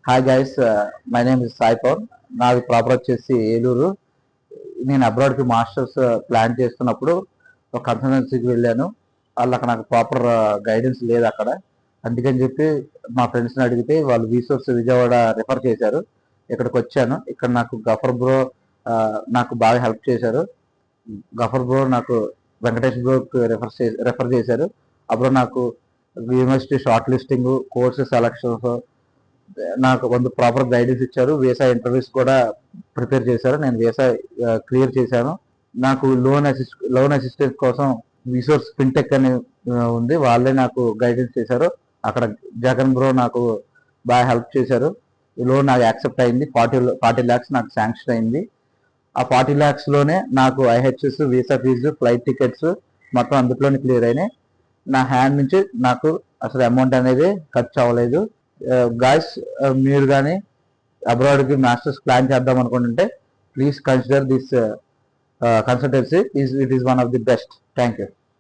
Hi guys, my name is Sai Pawan. నాది proper వచ్చేసి ఏలూరు. నేను అబ్రాడ్కి మాస్టర్స్ ప్లాన్ చేస్తున్నప్పుడు ఒక కన్సల్టెన్సీకి వెళ్ళాను. వాళ్ళకి నాకు ప్రాపర్ గైడెన్స్ లేదు అక్కడ. అందుకని చెప్పి మా ఫ్రెండ్స్ని అడిగితే వాళ్ళు రీసోర్స్ విజయవాడ రెఫర్ చేశారు. ఇక్కడికి వచ్చాను. ఇక్కడ నాకు గఫర్ బ్రో నాకు బాగా హెల్ప్ చేశారు. గఫర్ బ్రో నాకు వెంకటేష్ బ్రోకి రెఫర్ చేశారు. అప్పుడు నాకు university short listing, course selections నాకు కొంత ప్రాపర్ గైడెన్స్ ఇచ్చారు. వీసా ఇంటర్వ్యూస్ కూడా ప్రిపేర్ చేశారు. నేను వీసా క్లియర్ చేశాను. నాకు లోన్ అసిస్టెన్స్ కోసం రిసోర్స్ ఫిన్టెక్ అని ఉంది, వాళ్ళే నాకు గైడెన్స్ చేశారు. అక్కడ జగన్ బ్రో నాకు బాగా హెల్ప్ చేశారు. ఈ లోన్ నాకు యాక్సెప్ట్ అయింది. 40 lakhs నాకు శాంక్షన్ అయింది. ఆ 40 lakhs లోనే నాకు IHS, visa fees, flight tickets మొత్తం అందులోనే క్లియర్ అయినాయి. నా హ్యాండ్ నుంచి నాకు అసలు అమౌంట్ అనేది ఖర్చు అవ్వలేదు. గాయస్, మీరు కానీ అబ్రాడ్కి మాస్టర్స్ ప్లాన్ చేద్దాం అనుకుంటుంటే please consider this consultancy. It is one of the best. Thank you.